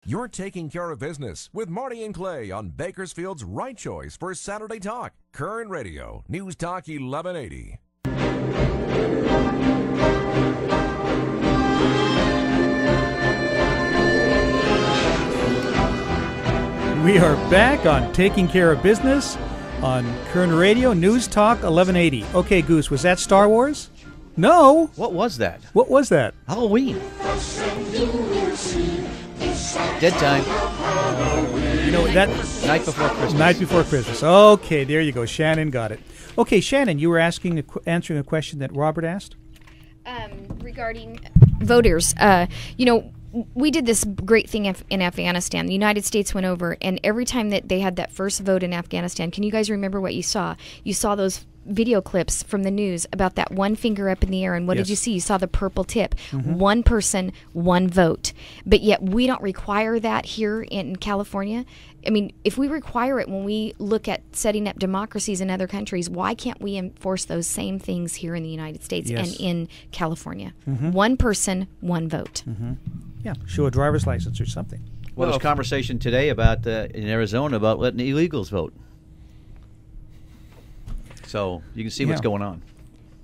You're taking care of business with Marty and Clay on Bakersfield's right choice for Saturday Talk. Kern Radio Newstalk 1180. We are back on Taking Care of Business on Kern Radio Newstalk 1180. Okay, Goose, was that Star Wars? No. What was that? What was that? Halloween. Dead time. You know, that Night before Christmas. Night before Christmas. Okay, there you go. Shannon got it. Okay, Shannon, you were answering a question that Robert asked? Regarding voters. We did this great thing in Afghanistan. The United States went over, and every time that they had that first vote in Afghanistan, can you guys remember what you saw? You saw those video clips from the news about that one finger up in the air, and what did you see? You saw the purple tip. Mm-hmm. One person, one vote. But yet we don't require that here in California. I mean, if we require it when we look at setting up democracies in other countries, why can't we enforce those same things here in the United States and in California? Mm-hmm. One person, one vote. Mm-hmm. Yeah, show a driver's license or something. Well, there's conversation today about in Arizona about letting illegals vote. So you can see what's going on.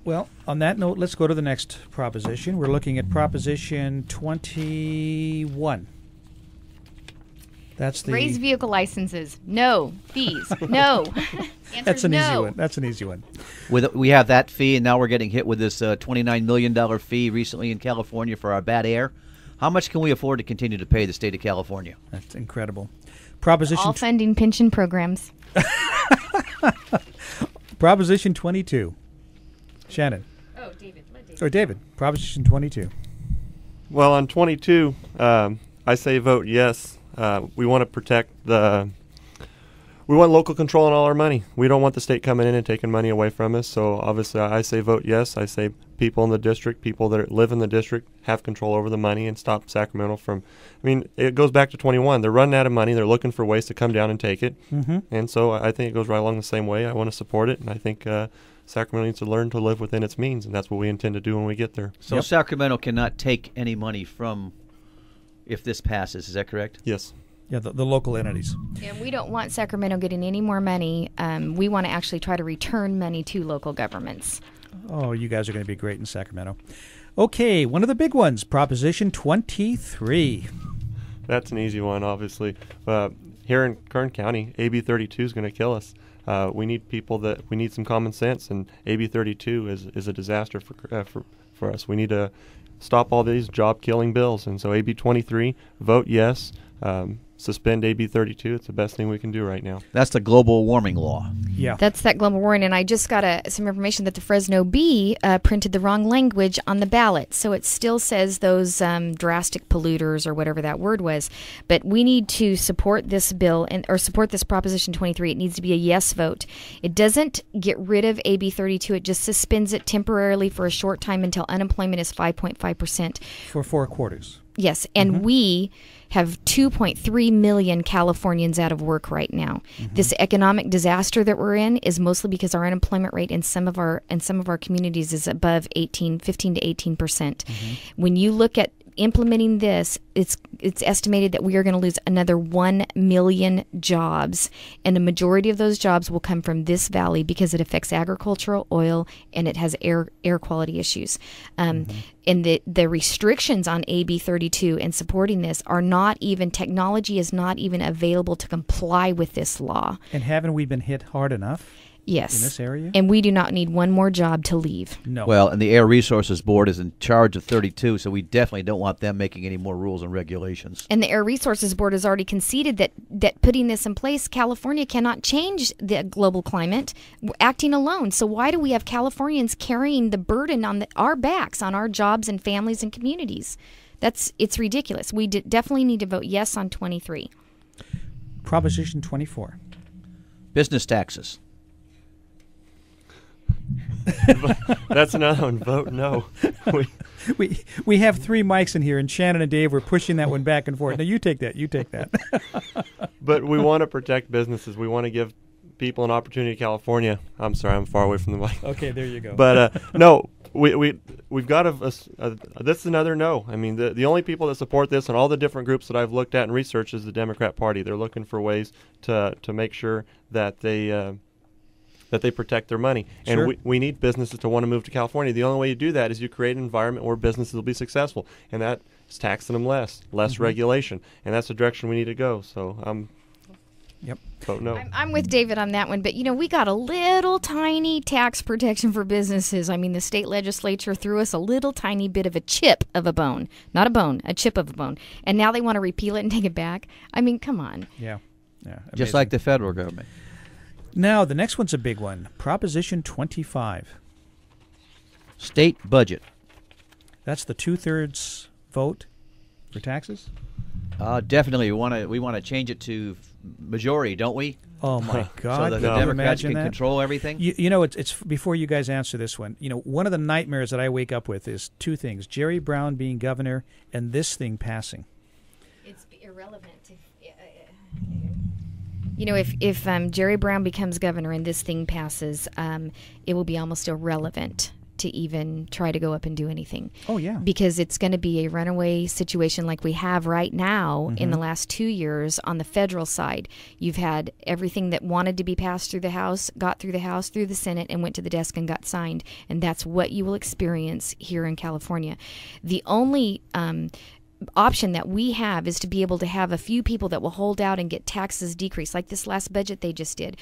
Well, on that note, let's go to the next proposition. We're looking at Proposition 21. That's the raise vehicle licenses. No fees. No. That's an easy one. That's an easy one. We have that fee, and now we're getting hit with this $29 million fee recently in California for our bad air. How much can we afford to continue to pay the state of California? That's incredible. Proposition all funding pension programs. Proposition 22. Shannon. Oh, David. Or David. Proposition 22. Well, on 22, I say vote yes. We want to protect we want local control on all our money. We don't want the state coming in and taking money away from us. So obviously I say vote yes. I say people in the district, people that live in the district have control over the money and stop Sacramento from, it goes back to 21. They're running out of money. They're looking for ways to come down and take it. Mm-hmm. And so I think it goes right along the same way. I want to support it. And I think Sacramento needs to learn to live within its means. And that's what we intend to do when we get there. So Sacramento cannot take any money from if this passes. Is that correct? Yes. Yeah, the local entities. And we don't want Sacramento getting any more money. We want to actually try to return money to local governments. Oh, you guys are going to be great in Sacramento. Okay, one of the big ones, Proposition 23. That's an easy one, obviously. Here in Kern County, AB 32 is going to kill us. We need we need some common sense, and AB 32 is a disaster for us. We need to stop all these job-killing bills. And so AB 23, vote yes. Suspend AB 32. It's the best thing we can do right now. That's the global warming law. Yeah. That's that global warming. And I just got some information that the Fresno Bee printed the wrong language on the ballot. So it still says those drastic polluters or whatever that word was. But we need to support this bill or support this Proposition 23. It needs to be a yes vote. It doesn't get rid of AB 32. It just suspends it temporarily for a short time until unemployment is 5.5%. For 4 quarters. Yes, and we have 2.3 million Californians out of work right now. Mm-hmm. This economic disaster that we're in is mostly because our unemployment rate in some of our communities is above 15 to 18%. Mm-hmm. When you look at implementing this, it's estimated that we are going to lose another 1 million jobs, and the majority of those jobs will come from this valley because it affects agricultural, oil, and it has air quality issues. And the restrictions on AB 32 and supporting this are not even, technology is not even available to comply with this law. And haven't we been hit hard enough? Yes. In this area? And we do not need one more job to leave. No. Well, and the Air Resources Board is in charge of 32, so we definitely don't want them making any more rules and regulations. And the Air Resources Board has already conceded that putting this in place, California cannot change the global climate acting alone. So why do we have Californians carrying the burden on our backs, on our jobs and families and communities? It's ridiculous. We definitely need to vote yes on 23. Proposition 24. Business taxes. That's another one. Vote no. We have 3 mics in here, and Shannon and Dave were pushing that one back and forth. Now you take that. You take that. But we want to protect businesses. We want to give people an opportunity in California. I'm sorry, I'm far away from the mic. Okay, there you go. But no, We've got this is another no. I mean, the only people that support this and all the different groups that I've looked at and researched is the Democrat Party. They're looking for ways to make sure that they protect their money. Sure. And we need businesses to want to move to California. The only way you do that is you create an environment where businesses will be successful, and that is taxing them less regulation, and that's the direction we need to go. So Yep. vote no. I'm with David on that one, but we got a little tiny tax protection for businesses. I mean, the state legislature threw us a little tiny bit of a chip of a bone. Not a bone, a chip of a bone. And now they want to repeal it and take it back. I mean, come on. Yeah. Just Amazing. like the federal government. Now, the next one's a big one. Proposition 25. State budget. That's the 2/3 vote for taxes? Definitely, we want to change it to majority, don't we? Oh, my God. So that Can the you Democrats imagine can that? control everything. It's before you guys answer this one. One of the nightmares that I wake up with is two things: Jerry Brown being governor and this thing passing. It's irrelevant. If Jerry Brown becomes governor and this thing passes, it will be almost irrelevant to even try to go up and do anything. Oh, yeah. Because it's going to be a runaway situation like we have right now in the last 2 years on the federal side. You've had everything that wanted to be passed through the House, got through the House, through the Senate, and went to the desk and got signed. And that's what you will experience here in California. The only option that we have is to be able to have a few people that will hold out and get taxes decreased, like this last budget they just did.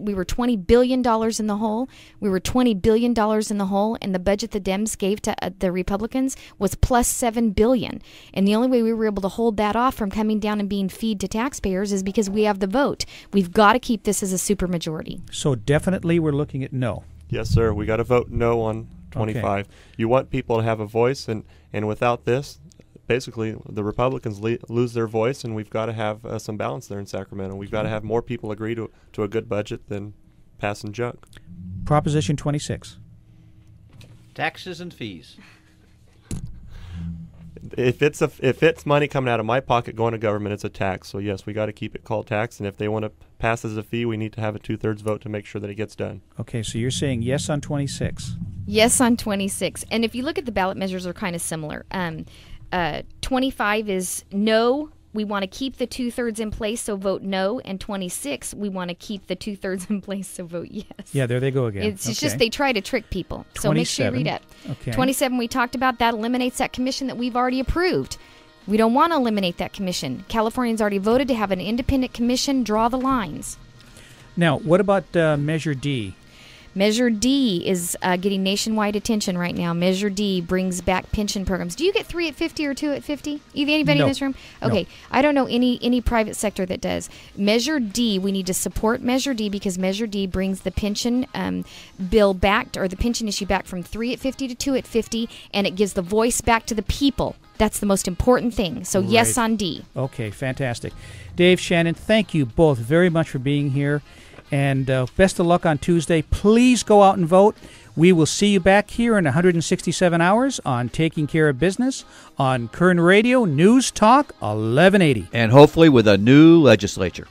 We were $20 billion in the hole. We were $20 billion in the hole, and the budget the Dems gave to the Republicans was plus $7 billion. And the only way we were able to hold that off from coming down and being feed to taxpayers is because we have the vote. We've got to keep this as a supermajority. So definitely we're looking at no. Yes, sir. We got to vote no on 25. Okay. You want people to have a voice, and without this, basically the Republicans lose their voice, and we've got to have some balance there in Sacramento. We've got to have more people agree to a good budget than passing junk. Proposition 26. Taxes and fees. If it's money coming out of my pocket going to government, it's a tax. So yes, we got to keep it called tax, and if they want to pass as a fee, we need to have a 2/3 vote to make sure that it gets done. Okay, so you're saying yes on 26. Yes on 26. And if you look at the ballot measures, are kind of similar. 25 is no. We want to keep the 2/3 in place, so vote no. And 26, we want to keep the 2/3 in place, so vote yes. Yeah, there they go again. It's just they try to trick people. So make sure you read it. Okay. 27, we talked about, that eliminates that commission that we've already approved. We don't want to eliminate that commission. Californians already voted to have an independent commission draw the lines. Now, what about Measure D? Measure D is getting nationwide attention right now. Measure D brings back pension programs. Do you get 3 at 50 or 2 at 50? Anybody No. in this room? Okay. No. I don't know any private sector that does. Measure D, we need to support Measure D because Measure D brings the pension bill back, or the pension issue back from 3 at 50 to 2 at 50, and it gives the voice back to the people. That's the most important thing. So yes Right. on D. Okay, fantastic. Dave, Shannon, thank you both very much for being here. And best of luck on Tuesday. Please go out and vote. We will see you back here in 167 hours on Taking Care of Business on Kern Radio Newstalk 1180. And hopefully with a new legislature.